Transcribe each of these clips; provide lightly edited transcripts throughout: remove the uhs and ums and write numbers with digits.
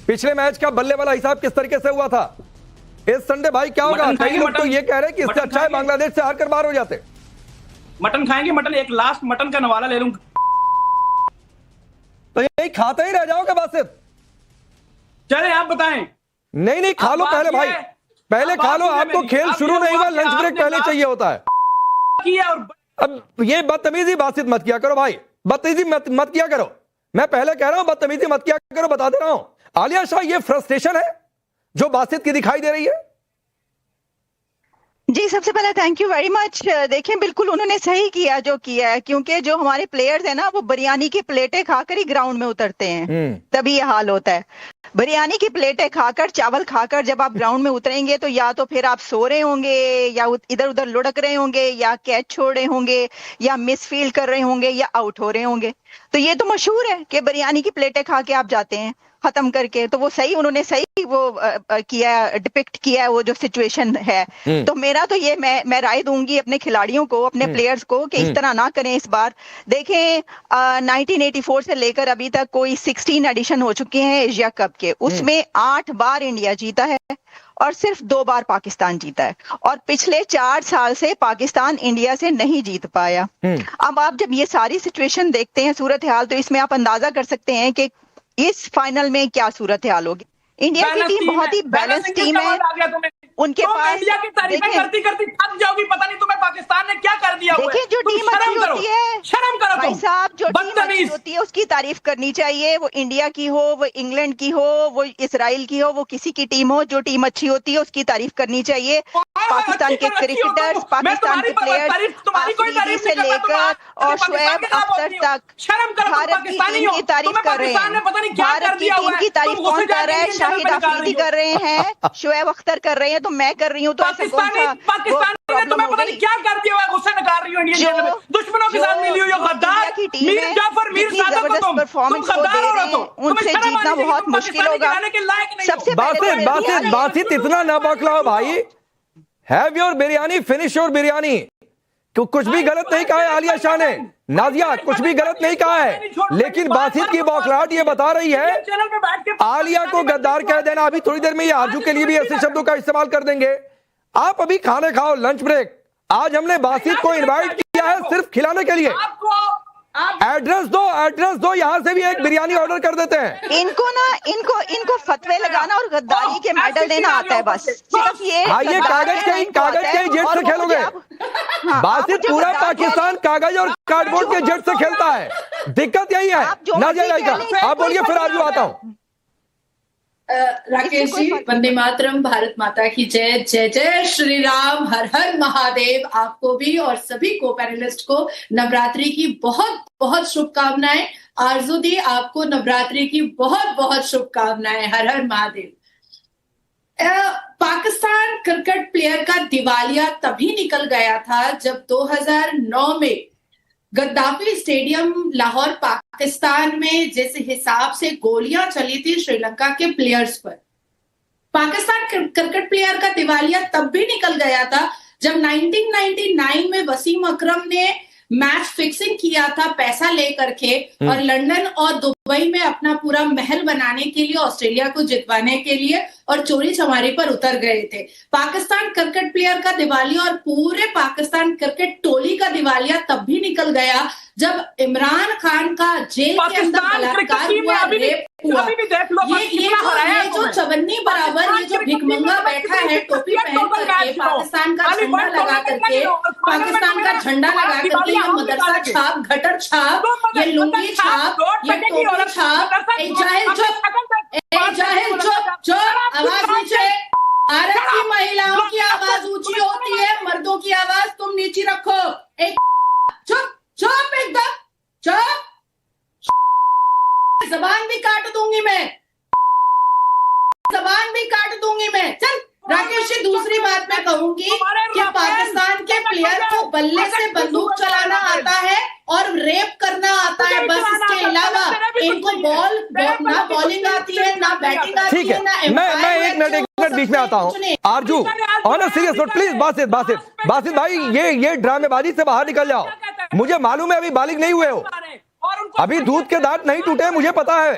पिछले मैच का बल्ले वाला हिसाब किस तरीके से हुआ था? इस संडे भाई क्या होगा? कई लोग तो ये कह रहे हैं कि इससे अच्छा है बांग्लादेश से हारकर बाहर हो जाते। मटन खाएंगे? मटन, एक लास्ट मटन का नवाला ले लूं तो यही खाते ही रह जाओगे बासित? चले आप बताएं। नहीं नहीं, खा लो पहले भाई, पहले खा लो। आपको खेल शुरू नहीं हुआ, लंच ब्रेक पहले चाहिए होता है। अब ये बदतमीजी बासित मत किया करो भाई, बदतमीजी मत किया करो। मैं पहले कह रहा हूं बदतमीजी मत किया करो, बता दे रहा हूं। आलिया शाह, ये फ्रस्ट्रेशन है जो बासित की दिखाई दे रही है? जी, सबसे पहले थैंक यू वेरी मच। देखिए, बिल्कुल उन्होंने सही किया जो किया है, क्योंकि जो हमारे प्लेयर्स हैं ना, वो बिरयानी की प्लेटें खाकर ही ग्राउंड में उतरते हैं, तभी ये हाल होता है। बिरयानी की प्लेटें खाकर, चावल खाकर जब आप ग्राउंड में उतरेंगे तो या तो फिर आप सो रहे होंगे, या इधर उधर लुढ़क रहे होंगे, या कैच छोड़ रहे होंगे, या मिसफील्ड कर रहे होंगे, या आउट हो रहे होंगे। तो ये तो मशहूर है कि बिरयानी की प्लेटें खा के आप जाते हैं खत्म करके। तो वो सही, उन्होंने सही वो किया, डिपिक्ट किया है वो जो सिचुएशन है। तो मेरा तो ये, मैं राय दूंगी अपने खिलाड़ियों को, अपने प्लेयर्स को, कि इस तरह ना करें इस बार। देखें, 1984 से लेकर अभी तक कोई 16 एडिशन हो चुके हैं एशिया कप के, उसमें 8 बार इंडिया जीता है और सिर्फ 2 बार पाकिस्तान जीता है। और पिछले 4 साल से पाकिस्तान इंडिया से नहीं जीत पाया। अब आप जब ये सारी सिचुएशन देखते हैं, सूरत हाल, तो इसमें आप अंदाजा कर सकते हैं कि इस फाइनल में क्या सूरत हाल होगी। इंडिया की टीम बहुत ही बैलेंस टीम है, उनके पास इंडिया की तारीफें करती करती थक जाओगी, पता नहीं तुम्हें पाकिस्तान ने क्या कर दिया। देखिए, जो टीम अच्छी होती है, शर्म करो भाई साहब, जो टीम अच्छी होती है उसकी तारीफ करनी चाहिए। वो इंडिया की हो, वो इंग्लैंड की हो, वो इसराइल की हो, वो किसी की टीम हो, जो टीम अच्छी होती है उसकी तारीफ करनी चाहिए। पाकिस्तान के क्रिकेटर्स, पाकिस्तान के प्लेयर्स से लेकर और शुएब अख्तर तक भारत की टीम की तारीफ कर रहे हैं। भारत की टीम की तारीफ कौन कर रहा है? शाहिद अफरीदी कर रहे हैं, शुएब अख्तर कर रहे हैं, तो मैं कर रही हूँ। तो ऐसा कौन सा तुम्हें पता नहीं क्या कर दिया, गुस्सा निकाल रही हो इंडियन में, दुश्मनों के साथ मिली हुई हो, गद्दार मीर जाफर, मीर सादत को तुम गद्दार हो रहे हो, उनसे जीतना बहुत मुश्किल होगा। सबसे बासित इतना ना बौखलाओ भाई। Have your biryani, finish your biryani. कुछ भी गलत नहीं कहा है आलिया शाह ने, नाजिया कुछ भी गलत नहीं कहा है, लेकिन बासित की बौखलाहट ये बता रही है आलिया को गद्दार कह देना। अभी थोड़ी देर में ये आरजू के लिए भी ऐसे शब्दों का इस्तेमाल कर देंगे। आप अभी खाने खाओ, लंच ब्रेक। आज हमने बासित को इनवाइट किया है सिर्फ खिलाने के लिए। एड्रेस दो, यहां से भी एक बिरयानी ऑर्डर कर देते हैं। इनको फतवे लगाना और गद्दारी के मेडल देना आता है बस, सिर्फ ये। ये कागज के जेट से खेलोगे? बासित पूरा पाकिस्तान कागज और कार्डबोर्ड के जेट से खेलता है, दिक्कत यही है। नाजिया आप बोलिए, फिर आजू आता हूं। राकेश जी, वंदे मातरम, भारत माता की जय, जय जय श्री राम, हर हर महादेव। आपको भी और सभी को पैनलिस्ट को नवरात्रि की बहुत बहुत शुभकामनाएं। आरजू दी, आपको नवरात्रि की बहुत बहुत शुभकामनाएं। हर हर महादेव। पाकिस्तान क्रिकेट प्लेयर का दिवालिया तभी निकल गया था जब 2009 में गद्दाफी स्टेडियम लाहौर पाकिस्तान में जिस हिसाब से गोलियां चली थी श्रीलंका के प्लेयर्स पर, पाकिस्तान क्रिकेट प्लेयर का दिवालिया तब भी निकल गया था जब 1999 में वसीम अकरम ने मैच फिक्सिंग किया था पैसा लेकर के, और लंदन और दुबई में अपना पूरा महल बनाने के लिए, ऑस्ट्रेलिया को जितवाने के लिए, और चोरी चमारी पर उतर गए थे। पाकिस्तान क्रिकेट प्लेयर का दिवालिया और पूरे पाकिस्तान क्रिकेट टोली का दिवालिया तब भी निकल गया जब इमरान खान का जेल के अंदर बलात्कार हुआ, रेप हुआ। ये जो चवन्नी बराबर ये जो भिखमंगा बैठा है टोपी पहन करके, पाकिस्तान का झंडा लगा करके, पाकिस्तान का झंडा लगा करके, ये मदरसा छाप, घटर छाप, ये लुंगी छाप, ये टोपी छाप, जाहिल चुप, आवाज नीचे। भारत की महिलाओं की आवाज ऊंची होती है, मर्दों की आवाज तुम नीचे रखो। एक चुप एकदम चुप, जबान भी काट दूंगी मैं, जबान भी काट दूंगी मैं। चल राकेश जी, दूसरी बात मैं कहूंगी कि पाकिस्तान के प्लेयर को बल्ले से बंदूक चलाना आता है और रेप करना आता है, बस इसके अलावा इनको ना बॉलिंग आती है, ना बैटिंग आती है, ना मैं एक मिनट बीच में आता हूँ। आरजू, on a serious note please, Basit भाई, ये ड्रामेबाजी से बाहर निकल जाओ। मुझे मालूम है अभी बालिग नहीं हुए हो, अभी दूध के दांत नहीं टूटे, मुझे पता है।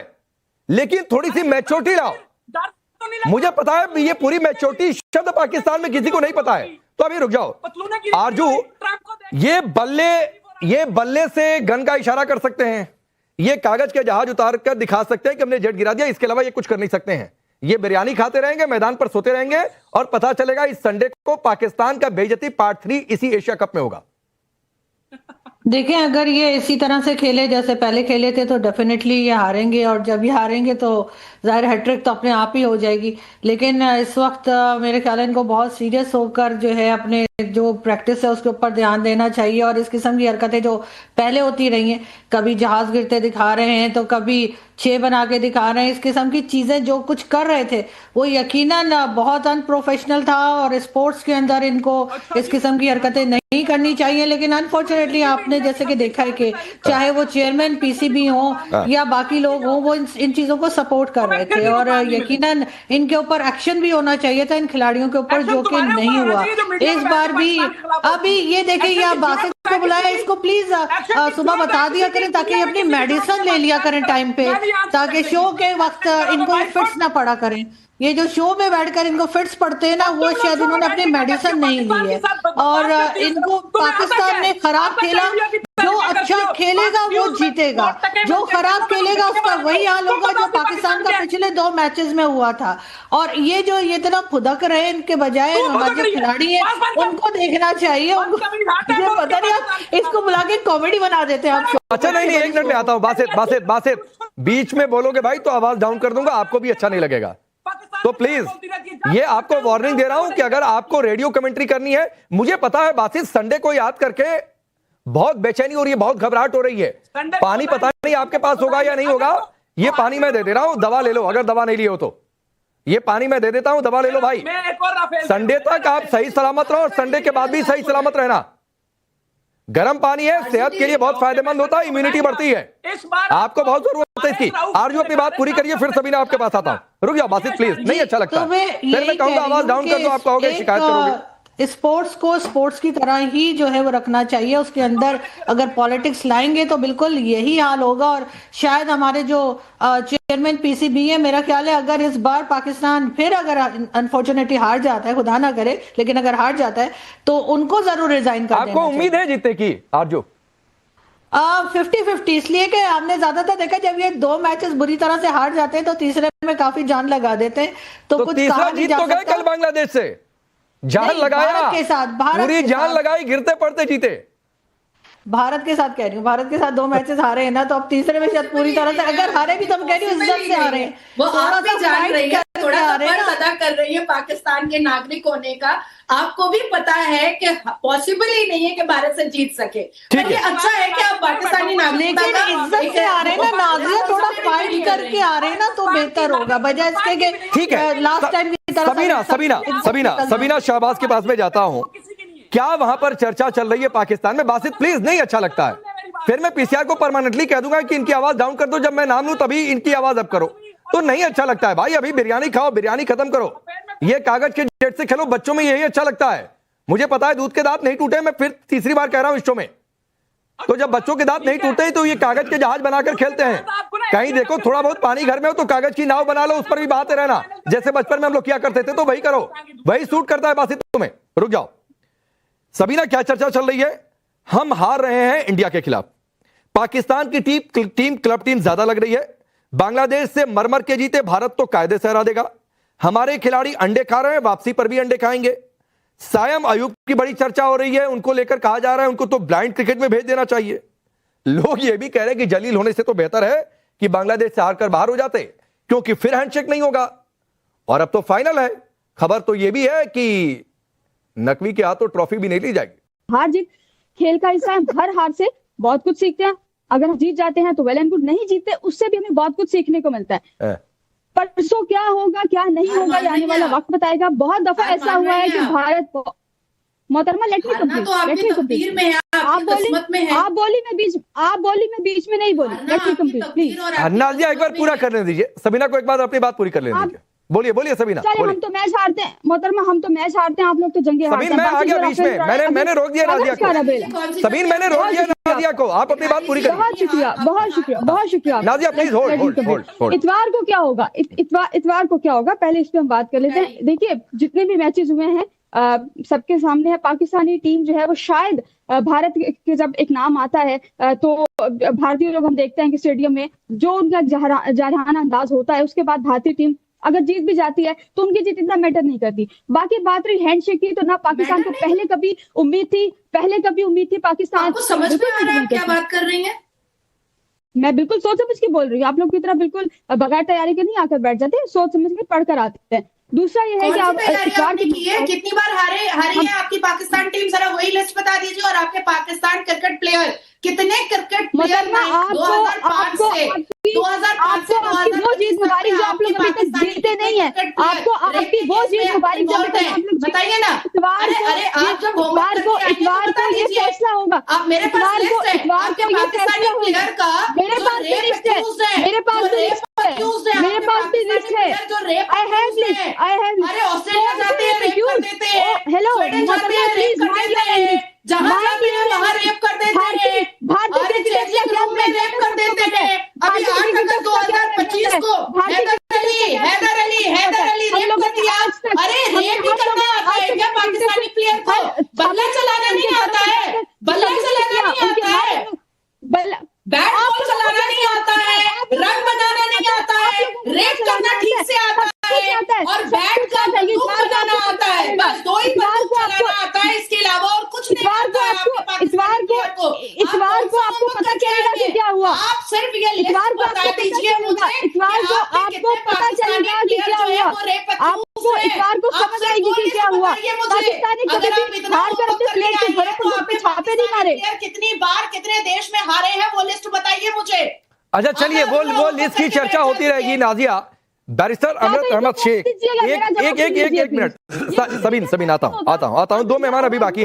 लेकिन थोड़ी सी मैच्योरिटी लाओ। डर तो नहीं लगता? मुझे पता है ये पूरी मैच्योरिटी शब्द पाकिस्तान में किसी को नहीं पता है, तो अभी रुक जाओ। पतलूना की आरजू, ट्रम्प को देख- ये बल्ले से गन का इशारा कर सकते हैं, ये कागज के जहाज उतार कर दिखा सकते हैं कि हमने जेट गिरा दिया, इसके अलावा ये कुछ कर नहीं सकते हैं। ये बिरयानी खाते रहेंगे, मैदान पर सोते रहेंगे, और पता चलेगा इस संडे को पाकिस्तान का बेइज्जती पार्ट 3 इसी एशिया कप में होगा। देखें, अगर ये इसी तरह से खेले जैसे पहले खेले थे तो डेफिनेटली ये हारेंगे, और जब ये हारेंगे तो जाहिर हैट्रिक तो अपने आप ही हो जाएगी। लेकिन इस वक्त मेरे ख्याल है इनको बहुत सीरियस होकर जो है अपने जो प्रैक्टिस है उसके ऊपर ध्यान देना चाहिए, और इस किस्म की हरकतें जो पहले होती रही हैं, कभी जहाज गिरते दिखा रहे हैं तो कभी 6 बना के दिखा रहे हैं, इस किस्म की चीजें जो कुछ कर रहे थे वो यकीनन बहुत अनप्रोफेशनल था, और स्पोर्ट्स के अंदर इनको इस किस्म की हरकतें नहीं करनी चाहिए। लेकिन अनफॉर्चुनेटली आपने जैसे कि देखा है कि चाहे वो चेयरमैन पीसीबी हो या बाकी लोग हों, वो इन चीजों को सपोर्ट कर रहे थे, और यकीनन इनके ऊपर एक्शन भी होना चाहिए था इन खिलाड़ियों के ऊपर, जो कि नहीं हुआ इस बार भी। अभी ये देखिए, ये आप बासित को बुलाया, इसको प्लीज सुबह बता दिया करें ताकि अपनी मेडिसिन ले लिया करें टाइम पे, ताकि शो के वक्त इनको फिट्स ना पड़ा करें। ये जो शो में बैठकर इनको फिट्स पड़ते हैं ना, वो शायद इन्होंने अपनी मेडिसिन नहीं ली है, और इनको पाकिस्तान ने खराब खेला। जो अच्छा खेलेगा वो जीतेगा, जो खराब खेलेगा उसका वही हाल होगा जो पाकिस्तान का पिछले 2 मैचेस में हुआ था। और ये जो ये इतना फुदक रहे, इनके बजाय हमारे जो खिलाड़ी है उनको देखना चाहिए। उनको पता नहीं, आप इसको बुला के कॉमेडी बना देते हैं आप। अच्छा, नहीं, 1 मिनट में आता हूं। बासित बीच में बोलोगे भाई तो आवाज डाउन कर दूंगा, आपको भी अच्छा नहीं लगेगा। तो प्लीज, ये आपको वार्निंग दे रहा हूं कि अगर आपको रेडियो कमेंट्री करनी है, मुझे पता है बासित संडे को याद करके बहुत बेचैनी हो रही है, बहुत घबराहट हो रही है। पानी पता नहीं आपके पास होगा या नहीं होगा, ये पानी मैं दे दे रहा हूं, दवा ले लो, अगर दवा नहीं ली हो तो ये पानी मैं दे देता हूं, दवा ले लो भाई। संडे तक आप सही सलामत रहो, और संडे के बाद भी सही सलामत रहना। गर्म पानी है, सेहत के लिए बहुत फायदेमंद होता है, इम्यूनिटी बढ़ती है, आपको बहुत जरूरत है इसकी। आरजू अपनी बात पूरी करिए, फिर सभी आपके पास आता हूं। रुक जाओ बासित प्लीज, नहीं अच्छा लगता। फिर मैं कहूंगा आवाज डाउन कर दो, आप कहोगे शिकायत करोगे। स्पोर्ट्स को स्पोर्ट्स की तरह ही जो है वो रखना चाहिए, उसके अंदर अगर पॉलिटिक्स लाएंगे तो बिल्कुल यही हाल होगा। और शायद हमारे जो चेयरमैन पीसीबी है, मेरा ख्याल है अगर इस बार पाकिस्तान फिर अगर अनफॉर्चुनेटली हार जाता है, खुदा ना करे, लेकिन अगर हार जाता है तो उनको जरूर रिजाइन कर देना चाहिए। आपको उम्मीद है जीतने की आरजू? 50-50, इसलिए कि हमने ज्यादातर देखा जब ये 2 मैचेस बुरी तरह से हार जाते हैं तो तीसरे में काफी जान लगा देते हैं। तो कुछ तीसरा जीत तो गए कल बांग्लादेश से, जान लगाया, भारत के साथ, पूरी जान लगाई, गिरते पड़ते जीते। भारत के साथ कह रही हूँ, भारत के साथ 2 मैचेस हारे हैं ना, तो अब तीसरे में शायद पूरी तरह से अगर हारे भी तो हम कह रही हूँ इज्जत से हारे हैं। वो आप भी जान रही है, थोड़ा सा फर्ज अदा कर रही है पाकिस्तान के नागरिक होने का। आपको भी पता है कि पॉसिबल ही नहीं है कि भारत से जीत सके, पर ये अच्छा है कि आप पाकिस्तानी नागरिक इज्जत से आ रहे हैं ना, नाज़िया थोड़ा फाइट करके आ रहे हैं ना, तो बेहतर होगा बजाय इसके कि ठीक है। लास्ट टाइम की तरह। सबीना शाहबाज के पास में जाता हूं, क्या वहां पर चर्चा चल रही है पाकिस्तान में? बासित प्लीज, नहीं अच्छा लगता है, फिर मैं पीसीआर को परमानेंटली कह दूंगा कि इनकी आवाज डाउन कर दो, जब मैं नाम लूं तभी इनकी आवाज अप करो। तो नहीं अच्छा लगता है भाई, अभी बिरयानी खाओ, बिरयानी खत्म करो, ये कागज के जेट से खेलो, बच्चों में यही अच्छा लगता है। मुझे पता है दूध के दांत नहीं टूटे, मैं फिर तीसरी बार कह रहा हूं इस शो में। तो जब बच्चों के दांत नहीं टूटते तो ये कागज के जहाज बनाकर खेलते हैं। कहीं देखो थोड़ा बहुत पानी घर में हो तो कागज की नाव बना लो, उस पर भी बहाते रहना, जैसे बचपन में हम लोग किया करते थे, तो वही करो, वही सूट करता है बासित तुम्हें। रुक जाओ सबीना, क्या चर्चा चल रही है? हम हार रहे हैं इंडिया के खिलाफ, पाकिस्तान की टीम क्लब टीम ज्यादा लग रही है, बांग्लादेश से मरमर के जीते भारत तो कायदे से हरा देगा, हमारे खिलाड़ी अंडे खा रहे हैं, वापसी पर भी अंडे खाएंगे। सायम अयूब की बड़ी चर्चा हो रही है, उनको लेकर कहा जा रहा है उनको तो ब्लाइंड क्रिकेट में भेज देना चाहिए। लोग ये भी कह रहे हैं कि जलील होने से तो बेहतर है कि बांग्लादेश से हारकर बाहर हो जाते, क्योंकि फिर हैंडशेक नहीं होगा। और अब तो फाइनल है, खबर तो यह भी है कि नकवी के हाथों ट्रॉफी भी नहीं ली जाएगी। हार जीत खेल का हिस्सा है, हर हार से बहुत कुछ सीखते हैं। अगर हम जीत जाते हैं तो वेल एंड गुड, नहीं जीतते उससे भी हमें बहुत कुछ सीखने को मिलता है। परसों क्या होगा क्या नहीं होगा ये आने वाला वक्त बताएगा। बहुत दफा ऐसा हुआ है कि भारत को मोहतरमा लेट मी कंप्लीट, आप बोली मैं बीच में नहीं बोली, let me complete please. Nazia एक बार पूरा करने दीजिए, सबीना को एक बार अपनी बात पूरी कर लेने दीजिए। बोलिए बोलिए सबीना, चलिए हम तो मैच हारते हैं मोहतरमा, हम तो मैच हारते हैं, आप लोग तो जंगे हारते सबीन हैं। मैं आ गया बीच में, मैंने रोक दिया नादिया को। सबीन मैंने रोक दिया नादिया को, आप अपनी बात पूरी करिए। बहुत शुक्रिया, बहुत शुक्रिया, बहुत शुक्रिया। Nadia please hold. इतवार को क्या होगा, इतवार को क्या होगा, पहले इस पे हम बात कर लेते हैं। देखिए जितने भी मैचेस हुए हैं सबके सामने है, पाकिस्तानी टीम जो है वो शायद भारत के जब एक नाम आता है तो भारतीय लोग हम देखते हैं कि स्टेडियम में जो उनका जारहाना अंदाज होता है, उसके बाद भारतीय टीम अगर जीत भी जाती है तो उनकी जीत इतना मैटर नहीं करती। बाकी बात रही हैंडशेक की, तो ना पाकिस्तान को पहले कभी उम्मीद थी पाकिस्तान। आपको समझ में आ रहा है आप क्या बात कर रही हैं? मैं बिल्कुल सोच समझ के बोल रही हूँ, आप लोग की तरह बिल्कुल बगैर तैयारी के नहीं आकर बैठ जाते, सोच समझ के पढ़कर आते हैं। दूसरा ये है कि आप आपने की है, कितनी बार हारी है आपकी पाकिस्तान टीम, जरा वही लिस्ट बता दीजिए। और आपके पाकिस्तान क्रिकेट प्लेयर कितने क्रिकेट प्लेयर 2005 से 2005 से 2005 वो जीत मुबारक जो आप लोग अभी तक जीते नहीं है, आपको आपकी वो जीत मुबारक जो अभी तक आप लोग बताइए ना। अरे आप जब इतवार को ये फैसला होगा। आप मेरे पास लिस्ट है आपके पाकिस्तानी प्लेयर का, मेरे पास भी लिस्ट है, मेरे पास भी लिस्ट है। आई हैव अरे ऑस्ट्रेलिया जाते हैं रेप कर देते हैं, हेलो स्वीडन जाते हैं रेप कर देते हैं, जहां जाते हैं वहां रेप कर देते हैं, अरे चेंजिंग रूम में रेप कर देते हैं। अभी 8 अगस्त 2025 को हैदर अली रेप कर दिया। अरे रेप ही करना आता है क्या पाकिस्तानी प्लेयर को? बल्ला चलाना नहीं आता है, बल्ला चलाना नहीं आता है, बैट बॉल चलाना नहीं आता है, रन बनाना नहीं आता है, रेप करना ठीक से आता है और बैट का बंदूक बनाना आता है। बस 2 ही बंदूक चलाना आता है, इसके अलावा और कुछ नहीं आता है आपके पाकिस्तानी प्लेयर को। इतवार को आपको पता चलेगा कि क्या हुआ। आप सिर्फ ये लिस्ट बता दीजिए मुझे, इतवार को आपको पता चलेगा कि क्या हुआ। आपको इतवार को समझ आएगी कि क्या हुआ। पाकिस्तानी कभी भी हार कर अपने प्लेयर के घरों पर उस पे छापे नहीं मारे। कितनी बार कितने देश में हारे हैं वो लिस्ट बताइए मुझे। अच्छा चलिए वो लिस्ट की चर्चा होती रहेगी नाजिया। बैरिस्टर अमृत अहमद शेख, एक मिनट। सबीन आता हूं। 2 मेहमान अभी बाकी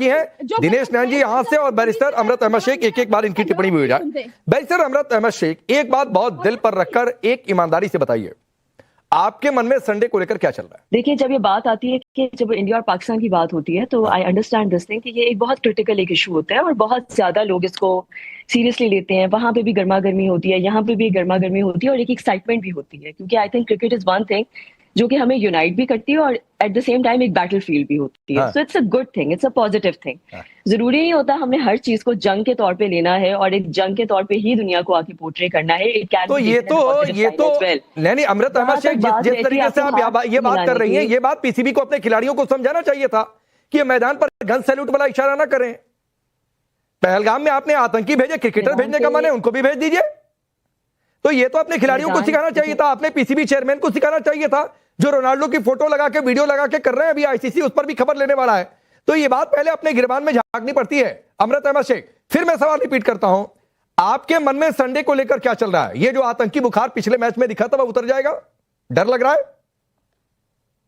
हैं, दिनेश नैन जी यहाँ से और बैरिस्टर अमृत अहमद शेख, एक बार इनकी टिप्पणी भी हो जाए। बैरिस्टर अमृत अहमद शेख, एक बात बहुत दिल पर रखकर एक ईमानदारी से बताइए, आपके मन में संडे को लेकर क्या चल रहा है? देखिए जब ये बात आती है कि जब इंडिया और पाकिस्तान की बात होती है तो आई अंडरस्टैंड दिस थिंग कि ये एक बहुत क्रिटिकल एक इशू होता है और बहुत ज्यादा लोग इसको सीरियसली लेते हैं। वहां पे भी गर्मा गर्मी होती है, यहाँ पे भी गर्मा गर्मी होती है और एक एक्साइटमेंट भी होती है, क्योंकि I think cricket is one thing जो कि हमें यूनाइट भी करती है और एट द सेम टाइम एक बैटल फील्ड भी होती है। So it's a good thing, it's a positive thing. जरूरी नहीं होता हमने हर चीज को जंग के तौर पे लेना है और एक जंग के तौर पे ही दुनिया को आके पोर्ट्रे करना है। तो ये तो नहीं अमृत अहमद शेख, जिस तरीके से आप ये बात कर रही हैं, ये बात पीसीबी को अपने खिलाड़ियों को समझाना चाहिए था कि मैदान पर गन सैल्यूट वाला इशारा ना करें। पहलगाम में आपने आतंकी भेजे, क्रिकेटर भेजने का मन है उनको भी भेज दीजिए। तो ये तो अपने खिलाड़ियों को सिखाना चाहिए था, अपने पीसीबी चेयरमैन को सिखाना चाहिए था, जो रोनाल्डो की फोटो लगा के वीडियो लगा के कर रहे हैं। अभी आईसीसी उस पर भी खबर लेने वाला है, तो ये बात पहले अपने गिरबान में झांकनी पड़ती है। अमृत अहमद शेख, फिर मैं सवाल रिपीट करता हूं, आपके मन में संडे को लेकर क्या चल रहा है? ये जो आतंकी बुखार पिछले मैच में दिखा था वो उतर जाएगा, डर लग रहा है?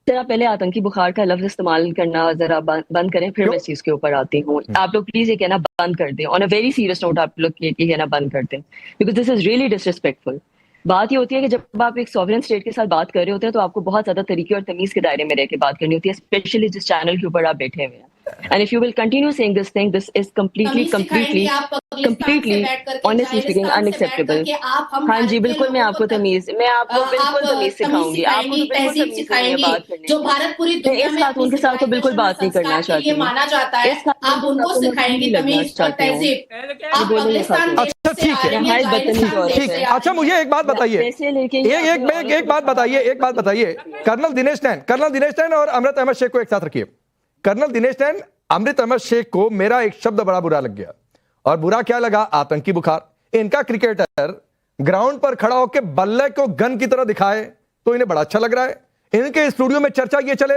जरा पहले आतंकी बुखार का लफ्ज इस्तेमाल करना जरा बंद करें, फिर मैं इस चीज के ऊपर आती हूँ। आप लोग प्लीज ये कहना बंद कर दें, on a very serious note आप लोग ये कहना बंद कर दें, because this is really disrespectful. बात ये होती है कि जब आप एक सॉवरेन स्टेट के साथ बात कर रहे होते हैं तो आपको बहुत ज्यादा तरीके और तमीज के दायरे में रह के बात करनी होती है, स्पेशली जिस चैनल के ऊपर आप बैठे हुए हैं। And if you will continue saying this thing, this is completely honestly speaking unacceptable. हाँ जी बिल्कुल, मैं आपको बिल्कुल तमीज सिखाऊंगी, आपको बिल्कुल तमीज सिखाएंगी बात करने। जो भारत पूरी दुनिया में खातून के साथ तो बिल्कुल बात नहीं करना चाहती, ये माना जाता है, आप उनको सिखाएंगी तमीज और तहजीब। आप पाकिस्तान अच्छा ठीक है। अच्छा मुझे एक बात बताइए, एक बात बताइए, कर्नल दिनेश नैन और अमृत अहमद शेख को एक साथ रखिए। कर्नल दिनेश नैन, अमृत अहमद शेख को मेरा एक शब्द बड़ा बुरा लग गया, और बुरा क्या लगा? आतंकी बुखार। इनका क्रिकेटर ग्राउंड पर खड़ा होकर बल्ले को गन की तरह दिखाए तो इन्हें बड़ा अच्छा लग रहा है। इनके स्टूडियो में चर्चा ये चले,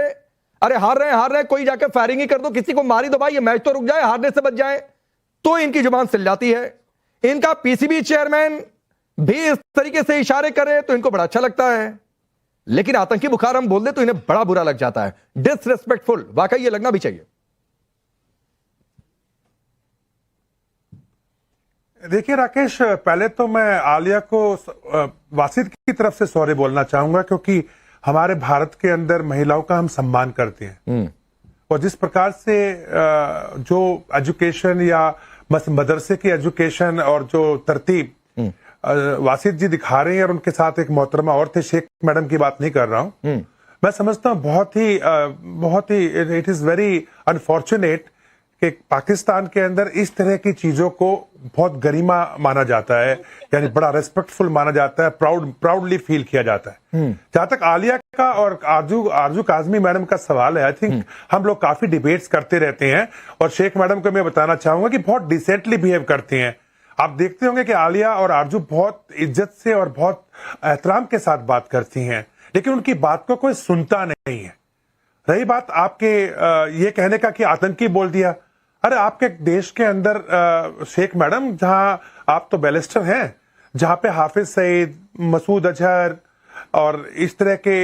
अरे हार रहे हैं, कोई जाकर फायरिंग ही कर दो, किसी को मारी दो भाई, ये मैच तो रुक जाए, हारने से बच जाए, तो इनकी जुबान सिल जाती है। इनका पीसीबी चेयरमैन भी इस तरीके से इशारे करे तो इनको बड़ा अच्छा लगता है, लेकिन आतंकी बुखार हम बोल दे तो इन्हें बड़ा बुरा लग जाता है। डिसरिस्पेक्टफुल, वाकई ये लगना भी चाहिए। देखिए राकेश, पहले तो मैं आलिया को वासिद की तरफ से सॉरी बोलना चाहूंगा, क्योंकि हमारे भारत के अंदर महिलाओं का हम सम्मान करते हैं और जिस प्रकार से जो एजुकेशन या मदरसे की एजुकेशन और जो तरतीब वासिद जी दिखा रहे हैं, और उनके साथ एक मोहतरमा और थे, शेख मैडम की बात नहीं कर रहा हूं, मैं समझता हूं बहुत ही इट इज वेरी अनफॉर्चुनेट कि पाकिस्तान के अंदर इस तरह की चीजों को बहुत गरिमा माना जाता है, यानी बड़ा रेस्पेक्टफुल माना जाता है, प्राउडली फील किया जाता है। जहां तक आलिया का और आरजू काजमी मैडम का सवाल है, आई थिंक हम लोग काफी डिबेट्स करते रहते हैं और शेख मैडम को मैं बताना चाहूंगा कि बहुत डिसेंटली बिहेव करते हैं। आप देखते होंगे कि आलिया और आरजू बहुत इज्जत से और बहुत एहतराम के साथ बात करती हैं, लेकिन उनकी बात को कोई सुनता नहीं है। रही बात आपके ये कहने का कि आतंकी बोल दिया, अरे आपके देश के अंदर शेख मैडम, जहां आप तो बैरिस्टर हैं, जहां पे हाफिज सईद, मसूद अजहर और इस तरह के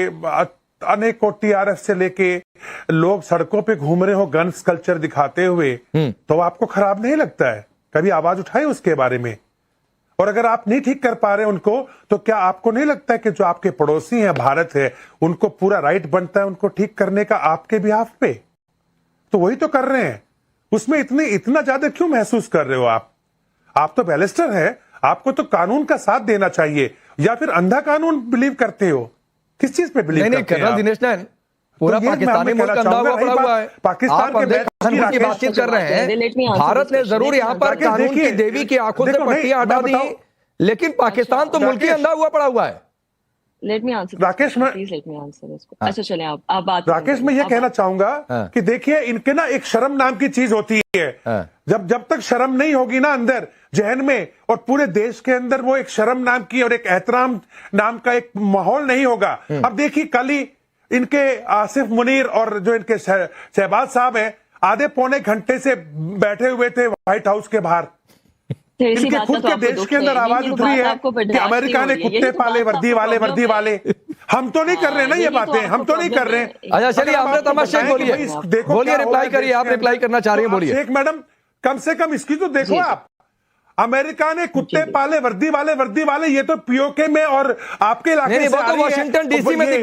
अनेकों टीआरएफ से लेके लोग सड़कों पे घूम रहे हो गन्स कल्चर दिखाते हुए, तो आपको खराब नहीं लगता है? कभी आवाज उठाई उसके बारे में? और अगर आप नहीं ठीक कर पा रहे उनको, तो क्या आपको नहीं लगता है कि जो आपके पड़ोसी हैं, भारत है, उनको पूरा राइट बनता है उनको ठीक करने का आपके बिहाफ पे? तो वही तो कर रहे हैं, उसमें इतना ज्यादा क्यों महसूस कर रहे हो आप तो बैरिस्टर हैं, आपको तो कानून का साथ देना चाहिए, या फिर अंधा कानून बिलीव करते हो? किस चीज पे बिलीव करते हैं? कर्नल दिनेश नैन, पूरा पाकिस्तानी मुल्क अंधा हुआ पड़ा हुआ है। पाकिस्तान के कानून की बातचीत कर रहे हैं। भारत ने जरूर यहाँ पर कानून की देवी की आंखों से पट्टियां हटा दी, लेकिन पाकिस्तान तो मुल्क ही अंधा हुआ पड़ा हुआ है। Let me answer Rakesh, please let me answer इसको। अच्छा चलें, आप बात। राकेश, मैं ये कहना चाहूंगा कि देखिए, इनके ना एक शर्म नाम की चीज होती है। जब तक शर्म नहीं होगी ना अंदर जहन में, और पूरे देश के अंदर वो एक शर्म नाम की और एक एहतराम नाम का एक माहौल नहीं होगा। अब देखिए, कल ही इनके आसिफ मुनीर और जो इनके शहबाज साहब हैं, आधे पौने घंटे से बैठे हुए थे व्हाइट हाउस के बाहर। इनके खुद के देश के अंदर आवाज उठ रही है कि अमेरिका ने कुत्ते पाले, वर्दी वाले। हम तो नहीं कर रहे ना ये बातें, हम तो नहीं कर रहे। अच्छा चलिए, आपने तमाशा बोलिए, रिप्लाई करिए, आप रिप्लाई करना चाह रहे हैं, बोलिए। शेख मैडम, कम से कम इसकी तो देखो आप, अमेरिका ने कुत्ते पाले, वर्दी वाले, ये तो पीओके में और आपके इलाके से वो तो वॉशिंगटन डीसी में दिख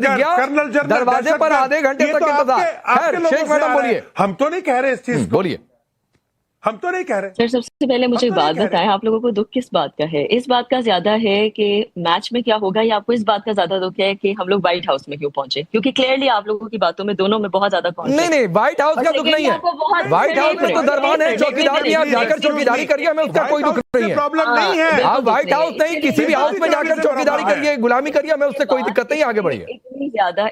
गया, कर्नल दरवाजे पर आधे घंटे तक इंतजार। शेख मैडम बोलिए। हम तो नहीं कह रहे इस चीज, बोलिए। हम तो नहीं कह रहे। सर, सबसे पहले मुझे बात बताएं, आप लोगों को दुख किस बात का है? इस बात का ज्यादा है कि मैच में क्या होगा, या आपको इस बात का ज्यादा दुख है कि हम लोग व्हाइट हाउस में क्यों पहुंचे? क्योंकि क्लियरली आप लोगों की बातों में, दोनों में बहुत ज्यादा नहीं, व्हाइट हाउस का दुख नहीं है। व्हाइट हाउस में तो दरबान है, चौकीदार भी, आप जाकर चौकीदारी करिए, हमें उसका कोई दुख नहीं है। प्रॉब्लम नहीं है, आप व्हाइट हाउस नहीं, किसी भी हाउस में जाकर चौकीदारी करिए, गुलामी करिए, हमें उससे कोई दिक्कत नहीं, आगे बढ़िए।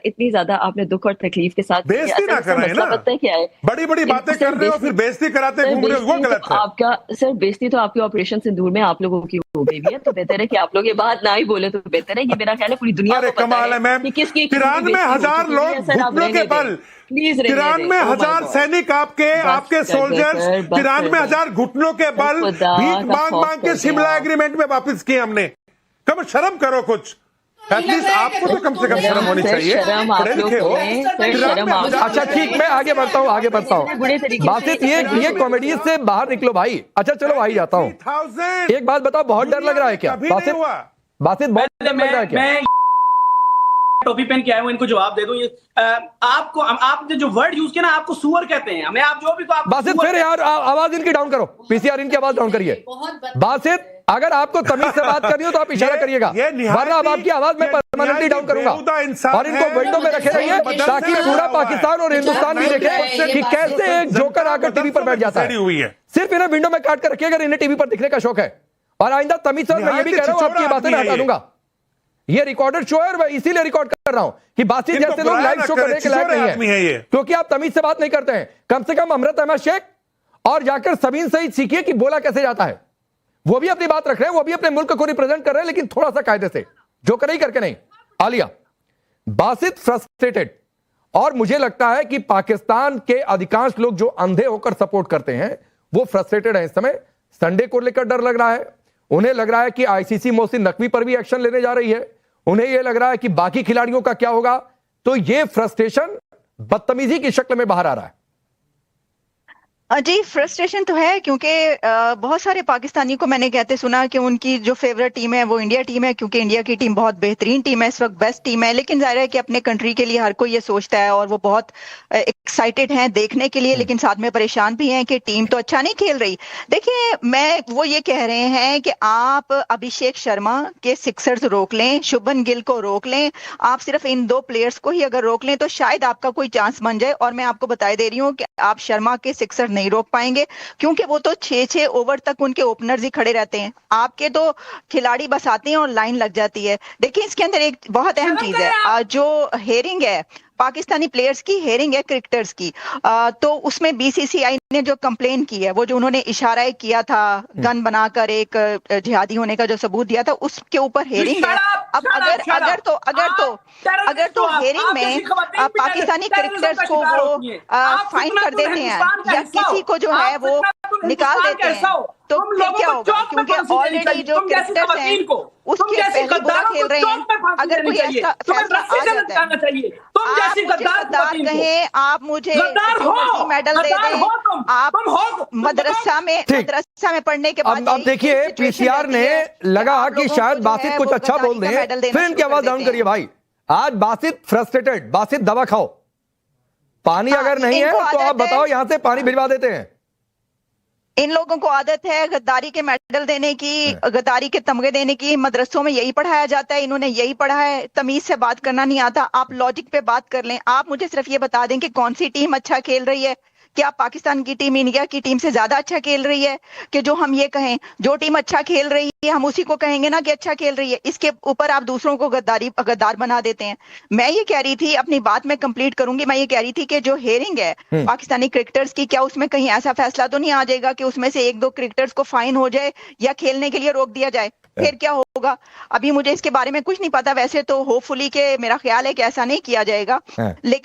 इतनी ज्यादा आपने दुख और तकलीफ के साथ बेइज्जती ना कर रहे हैं ना, क्या है, बड़ी बातें कर रहे हो, फिर बेइज्जती कराते घूम रहे हो, वो गलत है। आपका सर, बेइज्जती तो आपके ऑपरेशन सिंदूर में आप लोगों की हो गई है, तो बेहतर है कि आप लोग ये बात ना ही बोले तो बेहतर है। ये मेरा ख्याल है पूरी दुनिया को पता है कि किसकी 93,000 लोग घुटनों के बल, 93,000 सैनिक आपके सोल्जर्स, 93,000 घुटनों के बल भीख मांग के शिमला एग्रीमेंट में वापस किए हमने। कम शर्म करो कुछ, एटलीस्ट आपको तो कम से कम शर्म होनी चाहिए, पढ़े लिखे हो। अच्छा ठीक, मैं आगे बढ़ता हूँ। बासित, ये कॉमेडी से बाहर निकलो भाई। अच्छा चलो, आई जाता हूँ। एक बात बताओ, बहुत डर लग रहा है क्या बासित? बहुत डर लग रहा है क्या? टोपी पहन के आए हूं, इनको जवाब दे दूं। ये आपको, आपने जो वर्ड यूज किया ना, आपको सुअर कहते हैं, हमें आप जो भी को आप बासित, फिर यार आवाज इनकी डाउन करो, पीसीआर इनकी आवाज डाउन करिए। बासित, अगर आपको तमीज से बात करनी हो तो आप इशारा करिएगा, वरना अब आपकी आवाज मैं परमानेंटली डाउन करूंगा। और इनको विंडो में रखे रहिए ताकि पूरा पाकिस्तान और हिंदुस्तान भी देखे कि कैसे एक जोकर आकर टीवी पर बैठ जाता है। सिर्फ इन्हें विंडो में काट कर रखिए अगर इन्हें टीवी पर दिखने का शौक है। और आइंदा तमीज से मैं ये भी कह रहा हूं, आपकी बातें मैं हटा दूंगा। ये रिकॉर्डेड शो है और मैं इसीलिए रिकॉर्ड कर रहा हूं कि बासित जैसे लोग लाइव शो करने के लायक नहीं है, क्योंकि आप तमीज से बात नहीं करते हैं। कम से कम अमृत अहमद शेख और जाकर सबीन सईद सीखिए कि बोला कैसे जाता है। वो भी अपनी बात रख रहे हैं, वो भी अपने मुल्क को रिप्रेजेंट कर रहे हैं, लेकिन थोड़ा सा कायदे से, जो कर ही करके नहीं। आलिया, बासित फ्रस्ट्रेटेड, और मुझे लगता है कि पाकिस्तान के अधिकांश लोग जो अंधे होकर सपोर्ट करते हैं वो फ्रस्ट्रेटेड हैं इस समय। संडे को लेकर डर लग रहा है, उन्हें लग रहा है कि आईसीसी मोहसिन नकवी पर भी एक्शन लेने जा रही है, उन्हें यह लग रहा है कि बाकी खिलाड़ियों का क्या होगा। तो यह फ्रस्ट्रेशन बदतमीजी की शक्ल में बाहर आ रहा है। जी फ्रस्ट्रेशन तो है, क्योंकि बहुत सारे पाकिस्तानी को मैंने कहते सुना कि उनकी जो फेवरेट टीम है वो इंडिया टीम है, क्योंकि इंडिया की टीम बहुत बेहतरीन टीम है, इस वक्त बेस्ट टीम है। लेकिन जाहिर है कि अपने कंट्री के लिए हर कोई ये सोचता है और वो बहुत एक्साइटेड हैं देखने के लिए, लेकिन साथ में परेशान भी हैं कि टीम तो अच्छा नहीं खेल रही। देखिए, वो ये कह रहे हैं कि आप अभिषेक शर्मा के सिक्सर्स रोक लें, शुभमन गिल को रोक लें, आप सिर्फ इन 2 प्लेयर्स को ही अगर रोक लें तो शायद आपका कोई चांस बन जाए। और मैं आपको बता दे रही हूँ कि आप शर्मा के सिक्सर नहीं रोक पाएंगे, क्योंकि वो तो 6-6 ओवर तक उनके ओपनर्स ही खड़े रहते हैं। आपके तो खिलाड़ी बस आते हैं और लाइन लग जाती है। देखिए, इसके अंदर एक बहुत अहम चीज है, जो हेयरिंग है पाकिस्तानी प्लेयर्स की, हेयरिंग है क्रिकेटर्स की, तो उसमें बीसीसीआई ने जो कंप्लेन की है, वो जो उन्होंने इशारा किया था गन बनाकर एक जिहादी होने का जो सबूत दिया था, उसके ऊपर हेयरिंग है। अब अगर तो हेयरिंग में पाकिस्तानी क्रिकेटर्स को वो फाइन कर देते हैं या किसी को जो है वो निकाल देते हैं, तो फिर क्या होगा? क्योंकि ऑलरेडी जो क्रिकेटर्स हैं उसके पहले बुरा खेल रहे हैं। अगर कोई ऐसा फैसला आ जाता है, आप मुझे गद्दार कहें, आप मुझे मेडल दे दें, आप मदरसा में पढ़ने के बाद। अब देखिए, पीसीआर ने लगा कि शायद बासित कुछ अच्छा बोल दें, फिर इनकी आवाज डाउन करिए भाई। आज बासित फ्रस्ट्रेटेड, बासित दवा खाओ, पानी अगर नहीं है तो आप बताओ, यहां से पानी भिजवा देते हैं। इन लोगों को आदत है गद्दारी के मेडल देने की, गद्दारी के तमगे देने की। मदरसों में यही पढ़ाया जाता है, इन्होंने यही पढ़ा है। तमीज से बात करना नहीं आता, आप लॉजिक पे बात कर लें। आप मुझे सिर्फ ये बता दें कि कौन सी टीम अच्छा खेल रही है। क्या पाकिस्तान की टीम इंडिया की टीम से ज्यादा अच्छा खेल रही है? कि जो हम ये कहें जो टीम अच्छा खेल रही है हम उसी को कहेंगे ना कि अच्छा खेल रही है। इसके ऊपर आप दूसरों को गद्दार बना देते हैं। मैं ये कह रही थी, अपनी बात में कंप्लीट करूंगी, मैं ये कह रही थी कि जो हेयरिंग है पाकिस्तानी क्रिकेटर्स की, क्या उसमें कहीं ऐसा फैसला तो नहीं आ जाएगा कि उसमें से 1-2 क्रिकेटर्स को फाइन हो जाए या खेलने के लिए रोक दिया जाए? फिर क्या होगा? अभी मुझे इसके बारे में कुछ नहीं पता। वैसे तो होपफुली के मेरा ख्याल है कि ऐसा नहीं किया जाएगा, लेकिन